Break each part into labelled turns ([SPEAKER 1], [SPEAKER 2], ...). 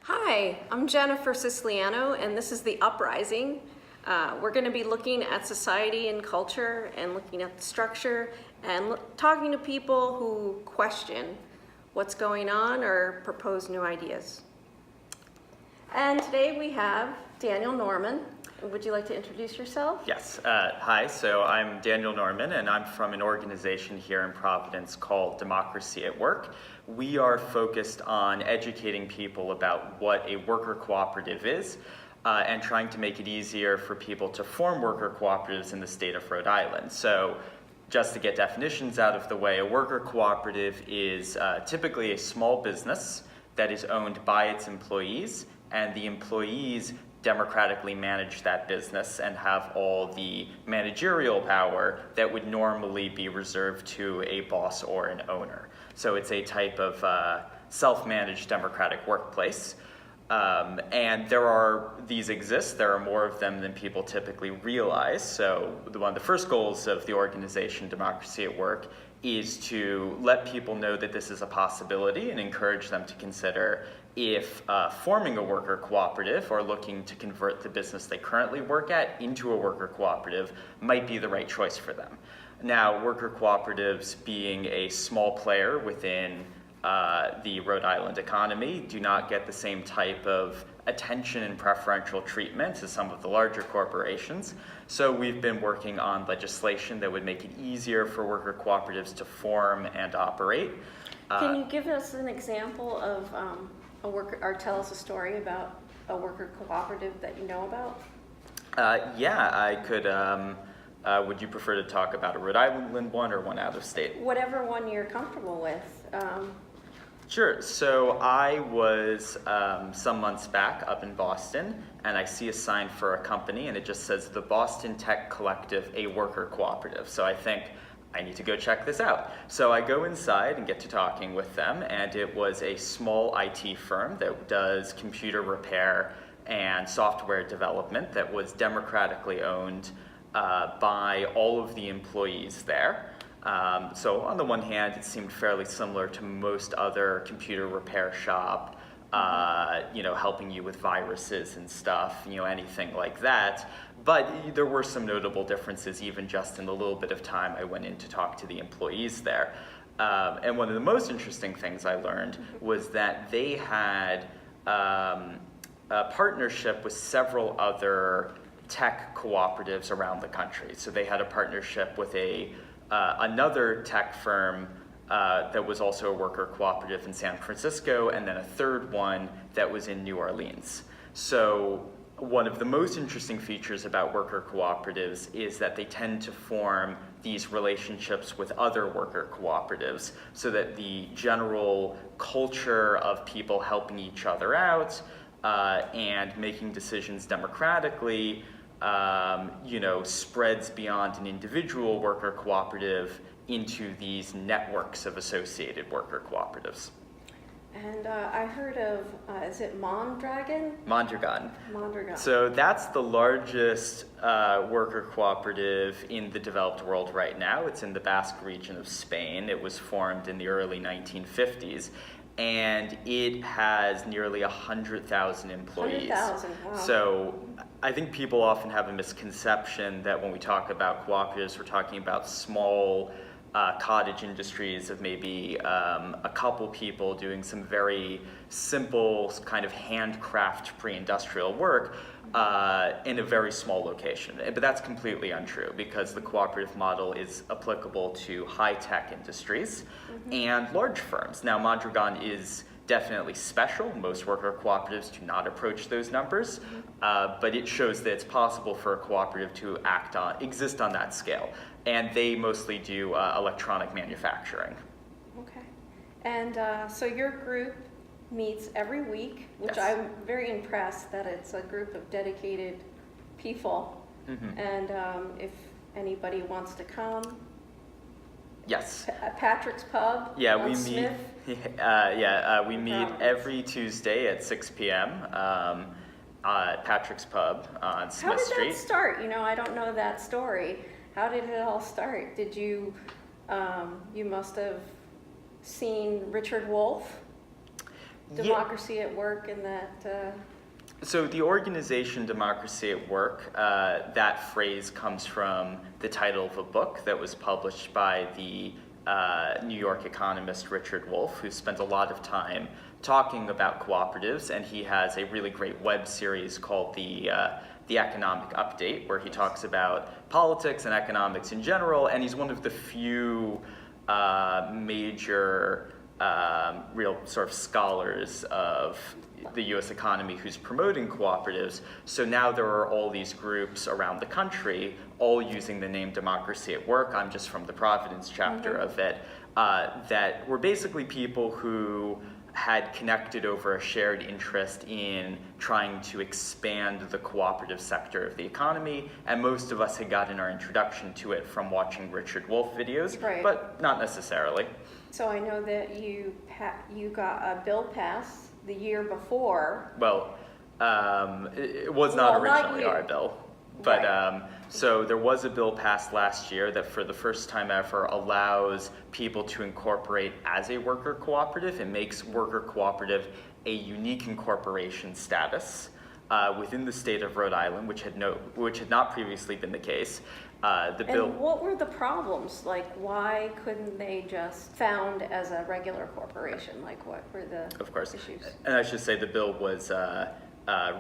[SPEAKER 1] Hi, I'm Jennifer Siciliano, and this is The Uprising. We're going to be looking at society and culture and looking at the structure and talking to people who question what's going on or propose new ideas. And today we have Daniel Norman. Would you like to introduce yourself?
[SPEAKER 2] Yes. Hi, so I'm Daniel Norman, and I'm from an organization here in Providence called Democracy at Work. We are focused on educating people about what a worker cooperative is and trying to make it easier for people to form worker cooperatives in the state of Rhode Island. So just to get definitions out of the way, a worker cooperative is typically a small business that is owned by its employees, and the employees democratically manage that business and have all the managerial power that would normally be reserved to a boss or an owner. So it's a type of self-managed democratic workplace. And these exist. There are more of them than people typically realize. So one of the first goals of the organization Democracy at Work is to let people know that this is a possibility and encourage them to consider if forming a worker cooperative or looking to convert the business they currently work at into a worker cooperative might be the right choice for them. Now, worker cooperatives, being a small player within the Rhode Island economy, do not get the same type of attention and preferential treatment as some of the larger corporations. So we've been working on legislation that would make it easier for worker cooperatives to form and operate.
[SPEAKER 1] Can you give us an example of or tell us a story about a worker cooperative that you know about?
[SPEAKER 2] Yeah, I could. Would you prefer to talk about a Rhode Island one or one out of state?
[SPEAKER 1] Whatever one you're comfortable with.
[SPEAKER 2] Sure. So I was some months back up in Boston, and I see a sign for a company, and it just says the Boston Tech Collective, a worker cooperative. So I think I need to go check this out. So I go inside and get to talking with them, and it was a small IT firm that does computer repair and software development that was democratically owned by all of the employees there. So on the one hand, it seemed fairly similar to most other computer repair shop, helping you with viruses and stuff, anything like that. But there were some notable differences even just in the little bit of time I went in to talk to the employees there. And one of the most interesting things I learned was that they had a partnership with several other tech cooperatives around the country. So they had a partnership with another tech firm that was also a worker cooperative in San Francisco, and then a third one that was in New Orleans. So one of the most interesting features about worker cooperatives is that they tend to form these relationships with other worker cooperatives so that the general culture of people helping each other out and making decisions democratically spreads beyond an individual worker cooperative into these networks of associated worker cooperatives.
[SPEAKER 1] And I heard of, is it Mondragon?
[SPEAKER 2] Mondragon.
[SPEAKER 1] Mondragon.
[SPEAKER 2] So that's the largest worker cooperative in the developed world right now. It's in the Basque region of Spain. It was formed in the early 1950s. And it has nearly 100,000 employees.
[SPEAKER 1] 100,000, wow.
[SPEAKER 2] So I think people often have a misconception that when we talk about cooperatives, we're talking about small cottage industries of maybe a couple people doing some very simple kind of handcraft pre-industrial work in a very small location. But that's completely untrue because the cooperative model is applicable to high-tech industries and large firms. Now, Mondragon is definitely special. Most worker cooperatives do not approach those numbers, but it shows that it's possible for a cooperative to exist on that scale. And they mostly do electronic manufacturing.
[SPEAKER 1] Okay. And so your group meets every week, which
[SPEAKER 2] Yes.
[SPEAKER 1] I'm very impressed that it's a group of dedicated people. And if anybody wants to come,
[SPEAKER 2] Yes.
[SPEAKER 1] Patrick's Pub
[SPEAKER 2] Yeah,
[SPEAKER 1] on
[SPEAKER 2] we
[SPEAKER 1] Smith.
[SPEAKER 2] we meet every Tuesday at 6 p.m. At Patrick's Pub on Smith
[SPEAKER 1] How did
[SPEAKER 2] Street.
[SPEAKER 1] that start? I don't know that story. How did it all start? Did you, you must have seen Richard Wolff? democracy at work and that,
[SPEAKER 2] So the organization Democracy at Work, that phrase comes from the title of a book that was published by the New York economist Richard Wolff, who spent a lot of time talking about cooperatives, and he has a really great web series called the Economic Update, where he talks about politics and economics in general, and he's one of the few major real sort of scholars of the U.S. economy who's promoting cooperatives. So now there are all these groups around the country all using the name Democracy at Work. I'm just from the Providence chapter of it, that were basically people who had connected over a shared interest in trying to expand the cooperative sector of the economy, and most of us had gotten our introduction to it from watching Richard Wolff videos,
[SPEAKER 1] Right.
[SPEAKER 2] but not necessarily.
[SPEAKER 1] so I know that you got a bill passed the year before.
[SPEAKER 2] Well, it was not
[SPEAKER 1] Well, not
[SPEAKER 2] originally
[SPEAKER 1] you.
[SPEAKER 2] our bill, but
[SPEAKER 1] Right.
[SPEAKER 2] so there was a bill passed last year that for the first time ever allows people to incorporate as a worker cooperative. It makes worker cooperative a unique incorporation status within the state of Rhode Island, which had not previously been the case. The bill.
[SPEAKER 1] And what were the problems? Like, why couldn't they just found as a regular corporation? Like, what were the
[SPEAKER 2] Of course.
[SPEAKER 1] issues?
[SPEAKER 2] And I should say the bill was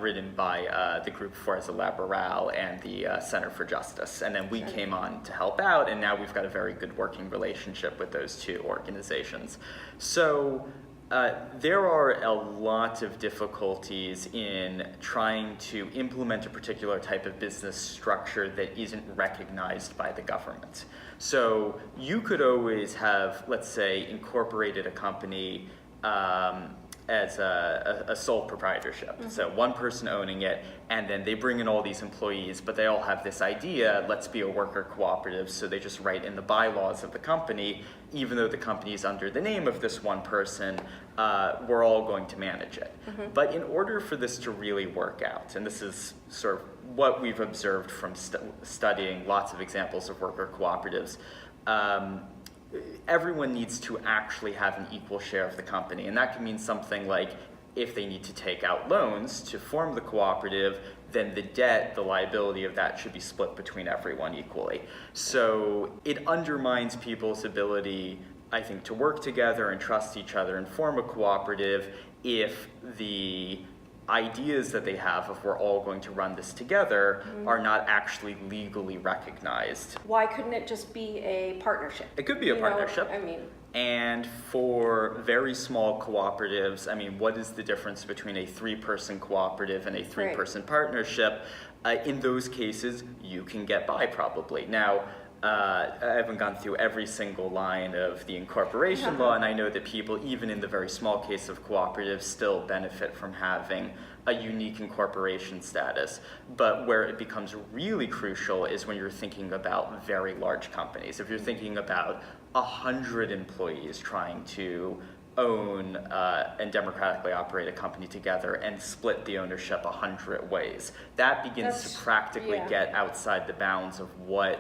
[SPEAKER 2] written by the group Frezzle A Parral and the Center for Justice. And then we came on to help out, and now we've got a very good working relationship with those two organizations. So there are a lot of difficulties in trying to implement a particular type of business structure that isn't recognized by the government. So you could always have, let's say, incorporated a company as a sole proprietorship. So one person owning it, and then they bring in all these employees, but they all have this idea, let's be a worker cooperative, so they just write in the bylaws of the company, even though the company is under the name of this one person, we're all going to manage it. But in order for this to really work out, and this is sort of what we've observed from studying lots of examples of worker cooperatives, everyone needs to actually have an equal share of the company. And that can mean something like if they need to take out loans to form the cooperative, then the debt, the liability of that should be split between everyone equally. So it undermines people's ability, I think, to work together and trust each other and form a cooperative if the ideas that they have of we're all going to run this together are not actually legally recognized.
[SPEAKER 1] Why couldn't it just be a partnership?
[SPEAKER 2] It could be a
[SPEAKER 1] You know,
[SPEAKER 2] partnership.
[SPEAKER 1] I mean,
[SPEAKER 2] And for very small cooperatives, I mean, what is the difference between a 3-person cooperative and a 3-person partnership? In those cases, you can get by probably. Now, I haven't gone through every single line of the incorporation law, and I know that people, even in the very small case of cooperatives, still benefit from having a unique incorporation status. But where it becomes really crucial is when you're thinking about very large companies. If you're thinking about 100 employees trying to own and democratically operate a company together and split the ownership 100 ways, that begins to practically get outside the bounds of what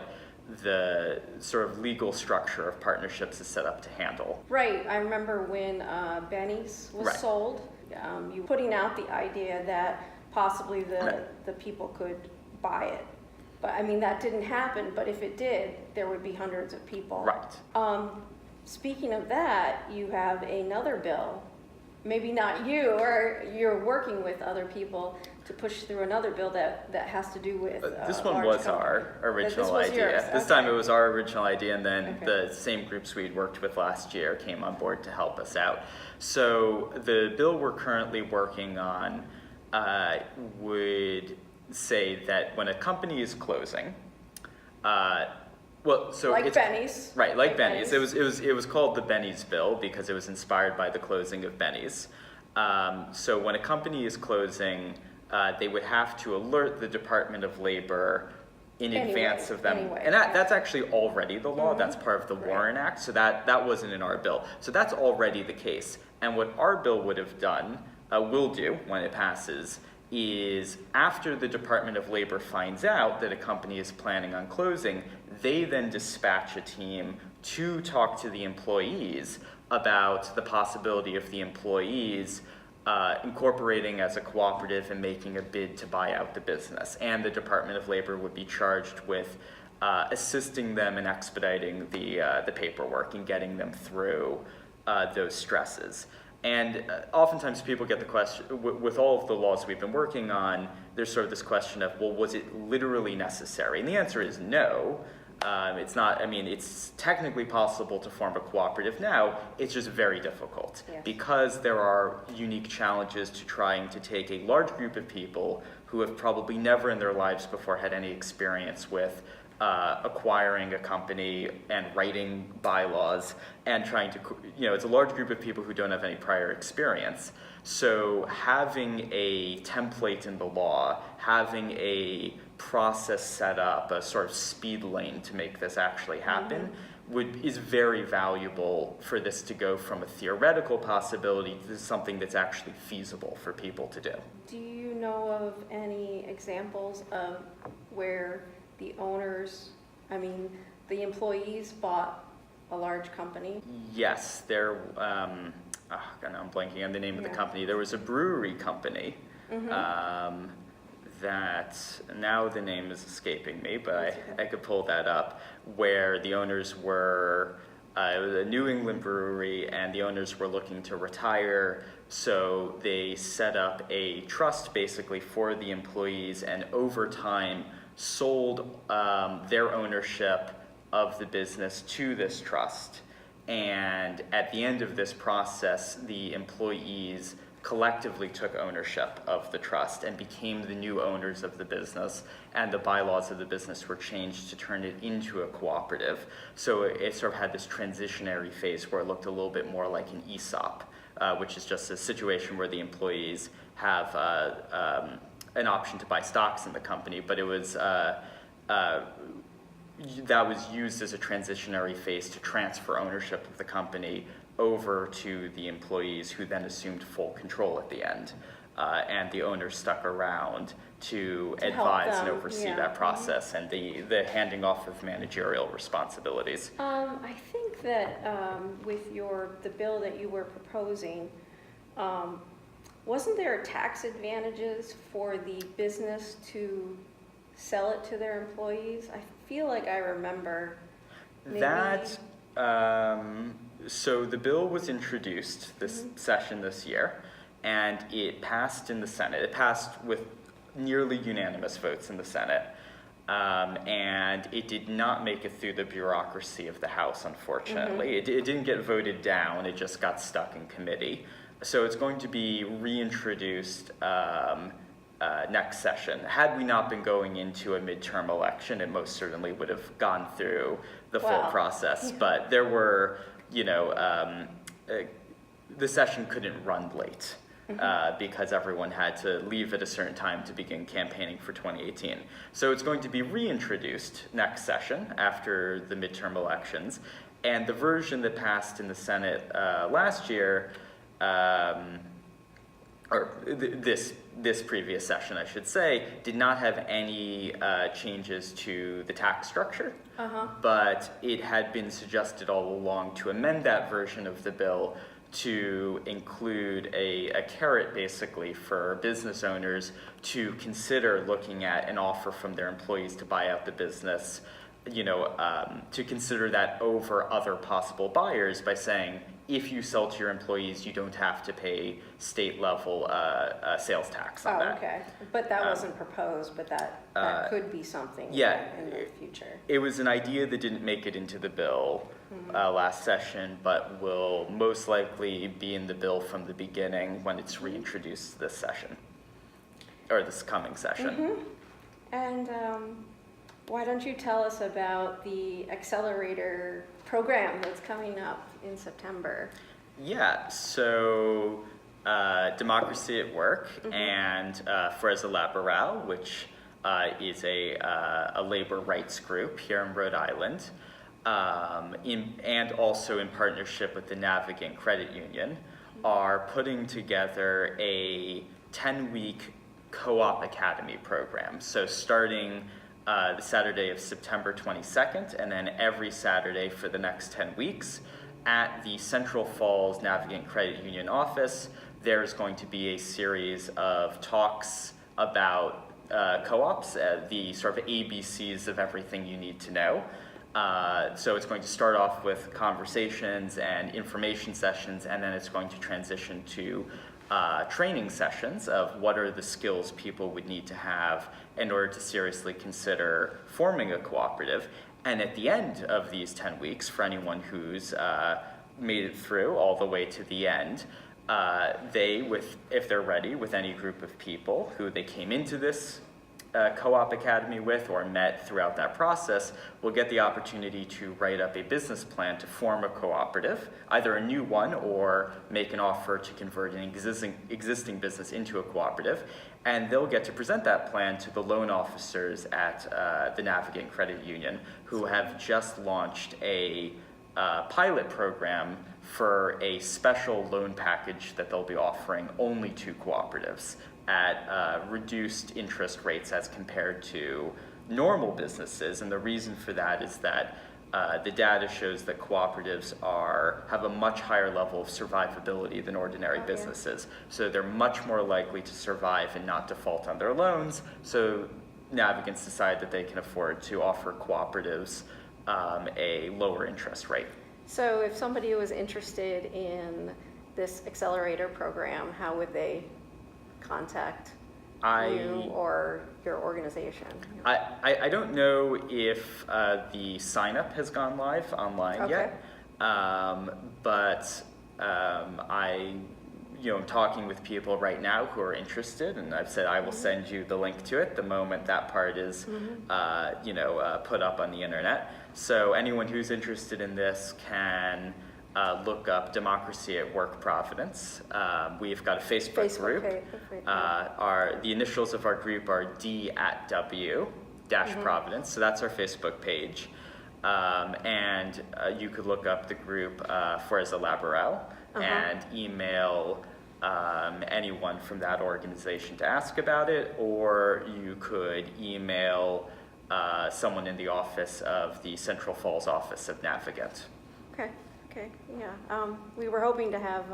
[SPEAKER 2] the sort of legal structure of partnerships is set up to handle.
[SPEAKER 1] Right, I remember when Benny's was sold, you putting out the idea that possibly the people could buy it. But I mean, that didn't happen, but if it did, there would be hundreds of people.
[SPEAKER 2] Right.
[SPEAKER 1] Speaking of that, you have another bill, maybe not you, or you're working with other people to push through another bill that has to do with
[SPEAKER 2] this one
[SPEAKER 1] large
[SPEAKER 2] was
[SPEAKER 1] company.
[SPEAKER 2] our original
[SPEAKER 1] This was
[SPEAKER 2] idea.
[SPEAKER 1] yours,
[SPEAKER 2] This time it was our original idea, and then
[SPEAKER 1] Okay.
[SPEAKER 2] the same groups we'd worked with last year came on board to help us out. So the bill we're currently working on would say that when a company is closing, well, so
[SPEAKER 1] Like
[SPEAKER 2] it's
[SPEAKER 1] Benny's.
[SPEAKER 2] right, like Benny's. It was called the Benny's bill because it was inspired by the closing of Benny's. So when a company is closing, they would have to alert the Department of Labor in advance of them. And that's actually already the law. That's part of the Warren Act. So that wasn't in our bill. So that's already the case. And what our bill would have done, will do when it passes, is after the Department of Labor finds out that a company is planning on closing, they then dispatch a team to talk to the employees about the possibility of the employees incorporating as a cooperative and making a bid to buy out the business. And the Department of Labor would be charged with assisting them in expediting the paperwork and getting them through those stresses. And oftentimes people get the question, with all of the laws we've been working on, there's sort of this question of, well, was it literally necessary? And the answer is no. It's not, I mean, it's technically possible to form a cooperative now, it's just very difficult.
[SPEAKER 1] Yes.
[SPEAKER 2] Because there are unique challenges to trying to take a large group of people who have probably never in their lives before had any experience with acquiring a company and writing bylaws and trying to, it's a large group of people who don't have any prior experience. So having a template in the law, having a process set up, a sort of speed lane to make this actually happen, is very valuable for this to go from a theoretical possibility to something that's actually feasible for people to do.
[SPEAKER 1] Do you know of any examples of where the owners, the employees bought a large company?
[SPEAKER 2] Yes, I'm blanking on the name of the company. There was a brewery company that, now the name is escaping me, but I could pull that up, where the owners were, it was a New England brewery, and the owners were looking to retire, so they set up a trust basically for the employees, and over time sold their ownership of the business to this trust. And at the end of this process, the employees collectively took ownership of the trust and became the new owners of the business, and the bylaws of the business were changed to turn it into a cooperative. So it sort of had this transitionary phase where it looked a little bit more like an ESOP, which is just a situation where the employees have an option to buy stocks in the company, but it was that was used as a transitionary phase to transfer ownership of the company over to the employees, who then assumed full control at the end. And the owners stuck around to advise and oversee that process and the handing off of managerial responsibilities.
[SPEAKER 1] I think that with the bill that you were proposing, wasn't there tax advantages for the business to sell it to their employees? I feel like I remember maybe...
[SPEAKER 2] That, so the bill was introduced this session this year, and it passed in the Senate. It passed with nearly unanimous votes in the Senate, and it did not make it through the bureaucracy of the House, unfortunately. It didn't get voted down, it just got stuck in committee. So it's going to be reintroduced next session. Had we not been going into a midterm election, it most certainly would have gone through the full process. But there were, the session couldn't run late because everyone had to leave at a certain time to begin campaigning for 2018. So it's going to be reintroduced next session after the midterm elections. And the version that passed in the Senate last year, this previous session, I should say, did not have any changes to the tax structure, but it had been suggested all along to amend that version of the bill to include a carrot, basically, for business owners to consider looking at an offer from their employees to buy out the business, to consider that over other possible buyers by saying, if you sell to your employees, you don't have to pay state-level sales tax on that.
[SPEAKER 1] Okay. But that wasn't proposed, but that could be something in the future.
[SPEAKER 2] It was an idea that didn't make it into the bill last session, but will most likely be in the bill from the beginning when it's reintroduced this session, or this coming session.
[SPEAKER 1] And why don't you tell us about the accelerator program that's coming up in September? Yeah,
[SPEAKER 2] so Democracy at Work and Frezzle A Parral, which is a labor rights group here in Rhode Island, and also in partnership with the Navigant Credit Union, are putting together a 10-week co-op academy program. So starting the Saturday of September 22nd, and then every Saturday for the next 10 weeks at the Central Falls Navigant Credit Union office. there's going to be a series of talks about co-ops, the sort of ABCs of everything you need to know. So it's going to start off with conversations and information sessions, and then it's going to transition to training sessions of what are the skills people would need to have in order to seriously consider forming a cooperative. And at the end of these 10 weeks, for anyone who's made it through all the way to the end, if they're ready, with any group of people who they came into this co-op academy with or met throughout that process, will get the opportunity to write up a business plan to form a cooperative, either a new one or make an offer to convert an existing business into a cooperative. And they'll get to present that plan to the loan officers at the Navigant Credit Union, who have just launched a pilot program for a special loan package that they'll be offering only to cooperatives at reduced interest rates as compared to normal businesses. And the reason for that is that the data shows that cooperatives have a much higher level of survivability than ordinary businesses. So they're much more likely to survive and not default on their loans. So Navigants decide that they can afford to offer cooperatives a lower interest rate.
[SPEAKER 1] So if somebody was interested in this accelerator program, how would they contact you or your organization?
[SPEAKER 2] I don't know if the sign up has gone live online yet, but I'm talking with people right now who are interested, and I've said I will send you the link to it the moment that part is put up on the internet. So anyone who's interested in this can look up Democracy at Work Providence. We've got a Facebook group. The initials of our group are D@W-Providence, so that's our Facebook page. And you could look up the group Frezzle A Parral and email anyone from that organization to ask about it, or you could email someone in the office of the Central Falls office of Navigant.
[SPEAKER 1] Okay, yeah. We were hoping to have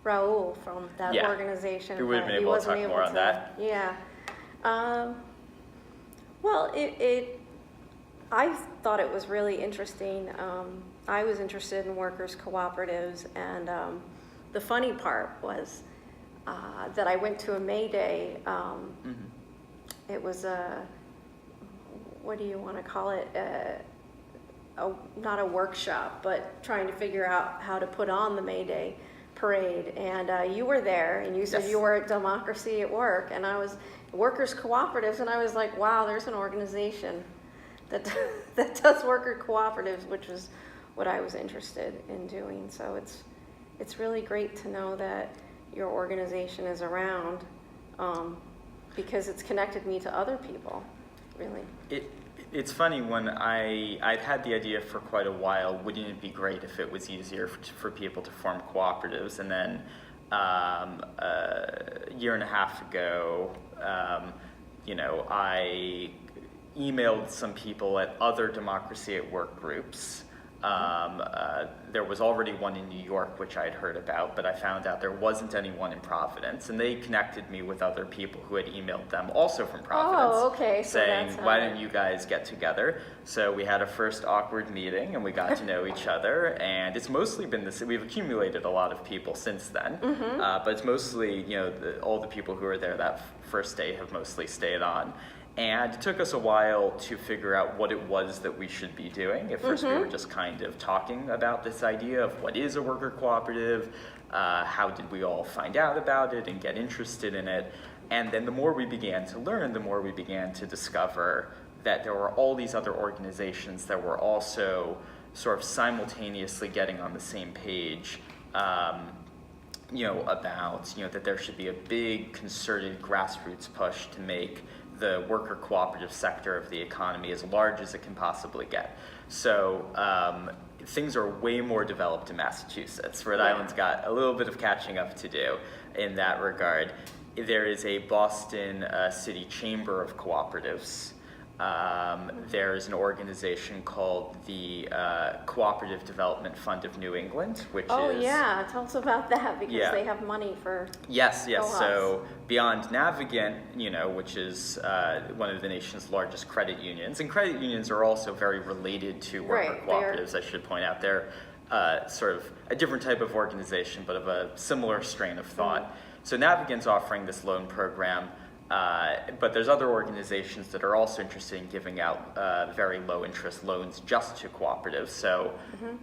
[SPEAKER 1] Raul from that organization.
[SPEAKER 2] We would have been able to talk more on that.
[SPEAKER 1] Yeah. Well, I thought it was really interesting. I was interested in workers' cooperatives, and the funny part was that I went to a May Day. It was what do you want to call it? Not a workshop, but trying to figure out how to put on the May Day parade. And you were there, and you said you were at Democracy at Work, and I was workers' cooperatives, and I was like, wow, there's an organization that does worker cooperatives, which was what I was interested in doing. So it's really great to know that your organization is around, because it's connected me to other people, really.
[SPEAKER 2] It's funny, when I'd had the idea for quite a while, wouldn't it be great if it was easier for people to form cooperatives? And then a year and a half ago, I emailed some people at other Democracy at Work groups. There was already one in New York, which I had heard about, but I found out there wasn't anyone in Providence, and they connected me with other people who had emailed them also from Providence, saying, why don't you guys get together? So we had a first awkward meeting, and we got to know each other, and it's mostly been this. We've accumulated a lot of people since then, but it's mostly, all the people who were there that first day have mostly stayed on. And it took us a while to figure out what it was that we should be doing. At first we were just kind of talking about this idea of what is a worker cooperative, how did we all find out about it and get interested in it. And then the more we began to learn, the more we began to discover that there were all these other organizations that were also sort of simultaneously getting on the same page, about that there should be a big concerted grassroots push to make the worker cooperative sector of the economy as large as it can possibly get. So things are way more developed in Massachusetts. Rhode Island's got a little bit of catching up to do in that regard. There is a Boston City Chamber of Cooperatives There's an organization called the Cooperative Development Fund of New England, which is...
[SPEAKER 1] Yeah, tell us about that, because
[SPEAKER 2] Yeah.
[SPEAKER 1] they have money for
[SPEAKER 2] Yes.
[SPEAKER 1] co-ops.
[SPEAKER 2] So beyond Navigant, which is one of the nation's largest credit unions, and credit unions are also very related to worker
[SPEAKER 1] Right, they are.
[SPEAKER 2] cooperatives, I should point out. They're sort of a different type of organization, but of a similar strain of thought. So Navigant's offering this loan program, but there's other organizations that are also interested in giving out very low interest loans just to cooperatives. So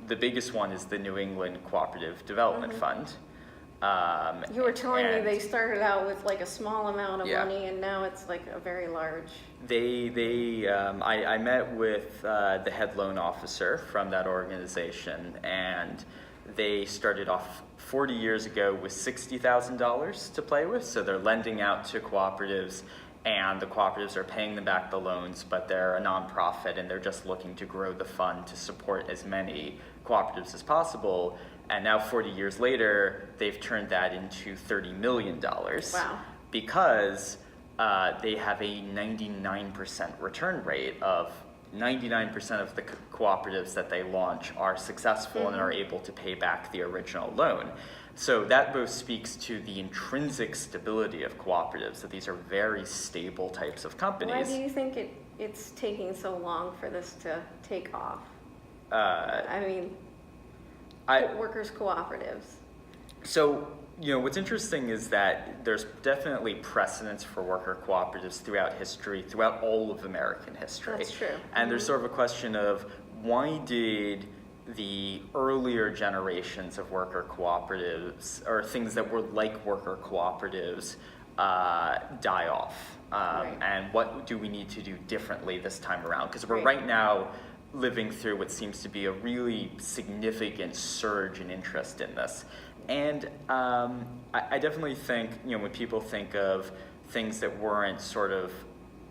[SPEAKER 2] the biggest one is the New England Cooperative Development Fund.
[SPEAKER 1] You were telling me
[SPEAKER 2] and
[SPEAKER 1] they started out with like a small amount of
[SPEAKER 2] Yeah.
[SPEAKER 1] money, and now it's like a very large.
[SPEAKER 2] I met with the head loan officer from that organization, and they started off 40 years ago with $60,000 to play with. So they're lending out to cooperatives, and the cooperatives are paying them back the loans, but they're a nonprofit and they're just looking to grow the fund to support as many cooperatives as possible. And now 40 years later, they've turned that into $30 million.
[SPEAKER 1] Wow.
[SPEAKER 2] Because they have a 99% return rate of 99% of the cooperatives that they launch are successful and are able to pay back the original loan. So that both speaks to the intrinsic stability of cooperatives, that these are very stable types of companies.
[SPEAKER 1] Why do you think it's taking so long for this to take off? Workers' cooperatives.
[SPEAKER 2] So, what's interesting is that there's definitely precedence for worker cooperatives throughout history, throughout all of American history.
[SPEAKER 1] That's true.
[SPEAKER 2] And there's sort of a question of why did the earlier generations of worker cooperatives, or things that were like worker cooperatives, die off?
[SPEAKER 1] Right.
[SPEAKER 2] And what do we need to do differently this time around? Because we're
[SPEAKER 1] Right.
[SPEAKER 2] right now living through what seems to be a really significant surge in interest in this. And I definitely think, when people think of things that weren't sort of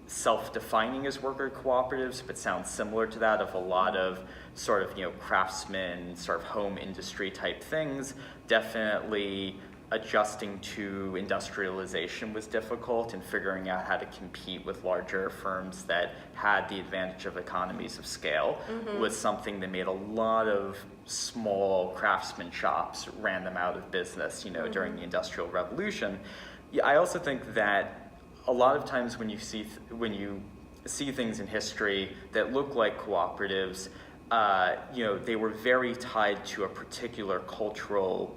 [SPEAKER 2] self-defining as worker cooperatives, but sound similar to that, of a lot of sort of, craftsmen, sort of home industry type things, definitely adjusting to industrialization was difficult, and figuring out how to compete with larger firms that had the advantage of economies of scale was something that made a lot of small craftsman shops, ran them out of business, during the Industrial Revolution. Yeah, I also think that a lot of times when you see things in history that look like cooperatives, they were very tied to a particular cultural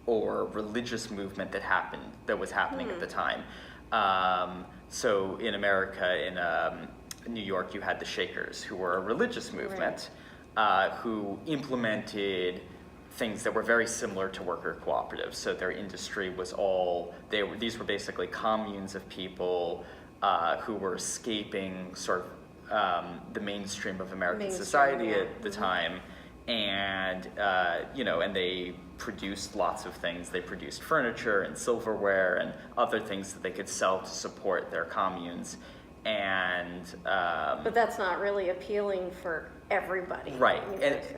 [SPEAKER 2] or religious movement that was happening at the time. So in America, in New York, you had the Shakers, who were a religious movement, who implemented things that were very similar to worker cooperatives. So their industry was these were basically communes of people who were escaping sort of the mainstream of American society at the time. And, and they produced lots of things. They produced furniture and silverware and other things that they could sell to support their communes. And
[SPEAKER 1] but that's not really appealing for everybody.
[SPEAKER 2] Right,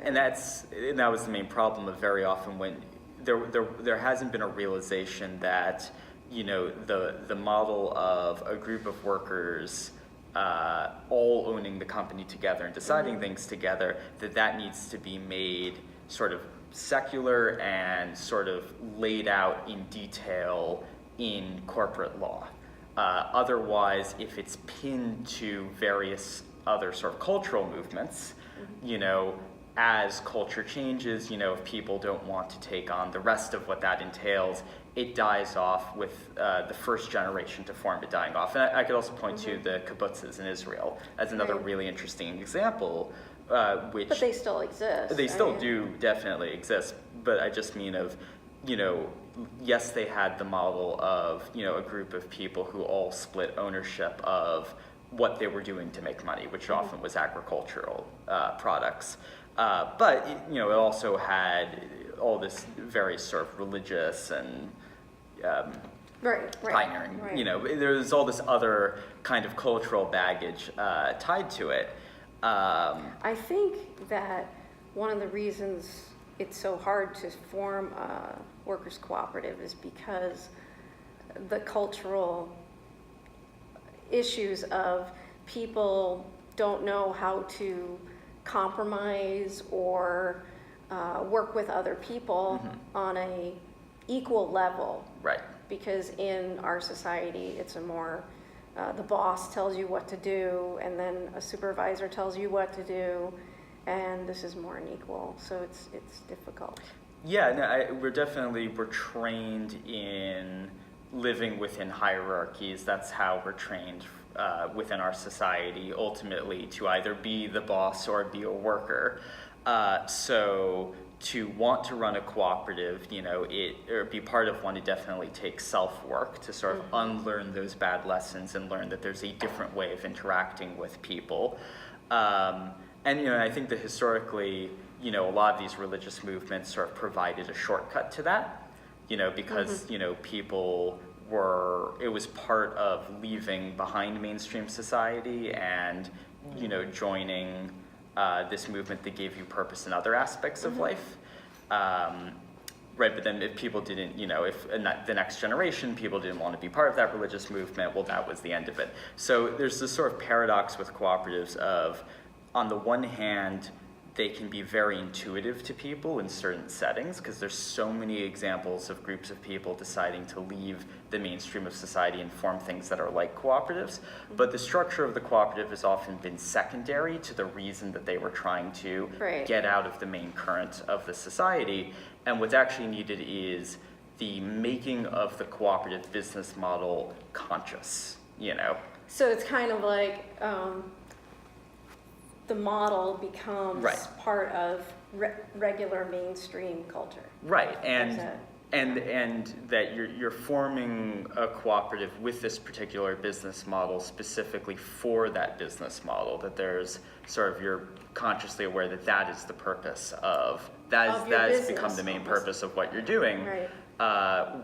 [SPEAKER 2] and that was the main problem of very often when there hasn't been a realization that the model of a group of workers all owning the company together and deciding things together, that needs to be made sort of secular and sort of laid out in detail in corporate law. Otherwise, if it's pinned to various other sort of cultural movements, as culture changes, if people don't want to take on the rest of what that entails, it dies off with the first generation to form it dying off. And I could also point to the kibbutzes in Israel as another really interesting example, which...
[SPEAKER 1] But they still exist.
[SPEAKER 2] They still do definitely exist, but I just mean of, yes, they had the model of, a group of people who all split ownership of what they were doing to make money, which often was agricultural products. But, it also had all this very sort of religious and pioneering, there's all this other kind of cultural baggage tied to it.
[SPEAKER 1] I think that one of the reasons it's so hard to form a workers' cooperative is because the cultural issues of people don't know how to compromise or work with other people on a equal level.
[SPEAKER 2] Right.
[SPEAKER 1] Because in our society, it's a more, the boss tells you what to do, and then a supervisor tells you what to do, and this is more unequal, so it's difficult.
[SPEAKER 2] Yeah, no, we're trained in living within hierarchies. That's how we're trained within our society, ultimately, to either be the boss or be a worker. So to want to run a cooperative, or be part of one, it definitely takes self-work to sort of unlearn those bad lessons and learn that there's a different way of interacting with people. And I think that historically, a lot of these religious movements sort of provided a shortcut to that, because, people it was part of leaving behind mainstream society and, joining this movement that gave you purpose in other aspects of life. Right, but then if people didn't, if the next generation, people didn't want to be part of that religious movement, well, that was the end of it. So there's this sort of paradox with cooperatives of, on the one hand, they can be very intuitive to people in certain settings because there's so many examples of groups of people deciding to leave the mainstream of society and form things that are like cooperatives. But the structure of the cooperative has often been secondary to the reason that they were trying to get out of the main current of the society. And what's actually needed is the making of the cooperative business model conscious,
[SPEAKER 1] So it's kind of like the model becomes part of regular mainstream culture.
[SPEAKER 2] Right, and that you're forming a cooperative with this particular business model specifically for that business model, that there's sort of, you're consciously aware that that is the purpose of, that has become the main purpose of what you're doing.
[SPEAKER 1] Right.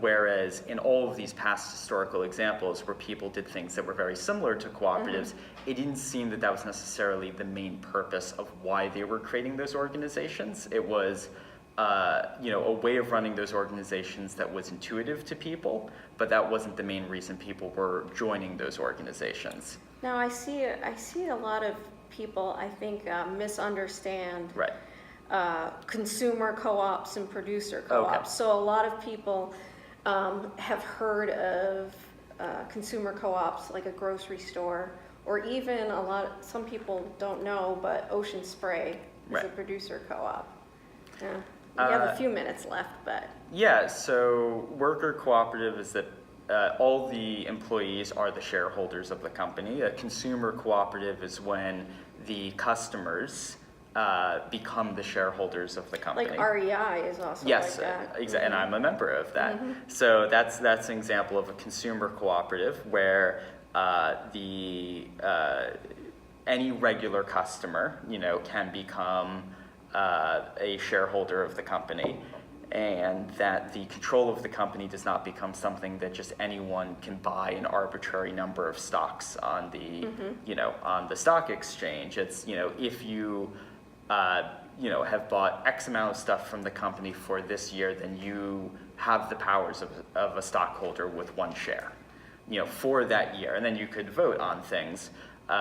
[SPEAKER 2] Whereas in all of these past historical examples where people did things that were very similar to cooperatives, it didn't seem that was necessarily the main purpose of why they were creating those organizations. It was a way of running those organizations that was intuitive to people, but that wasn't the main reason people were joining those organizations.
[SPEAKER 1] Now I see a lot of people, I think, misunderstand consumer co-ops and producer co-ops.
[SPEAKER 2] Okay.
[SPEAKER 1] So a lot of people have heard of consumer co-ops like a grocery store, or even some people don't know, but Ocean Spray is a producer co-op. Yeah. We have a few minutes left, but.
[SPEAKER 2] Yeah, so worker cooperative is that all the employees are the shareholders of the company. A consumer cooperative is when the customers become the shareholders of the company.
[SPEAKER 1] Like REI is also like that.
[SPEAKER 2] Yes, and I'm a member of that. So that's an example of a consumer cooperative where any regular customer, can become a shareholder of the company, and that the control of the company does not become something that just anyone can buy an arbitrary number of stocks on the, on the stock exchange. It's, if you, have bought X amount of stuff from the company for this year, then you have the powers of a stockholder with one share, for that year. And then you could vote on things.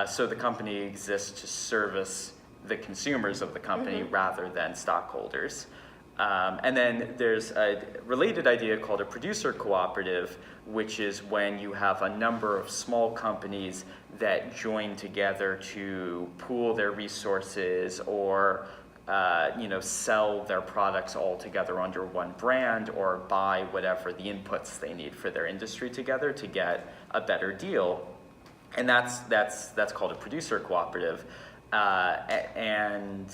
[SPEAKER 2] So the company exists to service the consumers of the company rather than stockholders. And then there's a related idea called a producer cooperative, which is when you have a number of small companies that join together to pool their resources or sell their products all together under one brand, or buy whatever the inputs they need for their industry together to get a better deal. And that's called a producer cooperative. And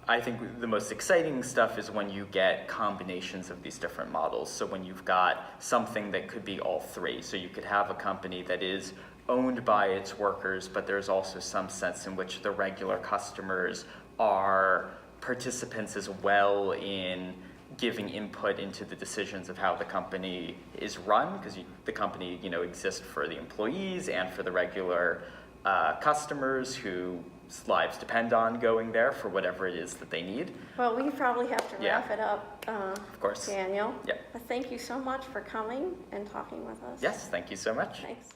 [SPEAKER 2] I think the most exciting stuff is when you get combinations of these different models. So when you've got something that could be all three. So you could have a company that is owned by its workers, but there's also some sense in which the regular customers are participants as well in giving input into the decisions of how the company is run, because the company, exists for the employees and for the regular customers whose lives depend on going there for whatever it is that they need.
[SPEAKER 1] Well, we probably have to wrap it up,
[SPEAKER 2] of course.
[SPEAKER 1] Daniel.
[SPEAKER 2] Yep.
[SPEAKER 1] Thank you so much for coming and talking with us.
[SPEAKER 2] Yes, thank you so much.
[SPEAKER 1] Thanks.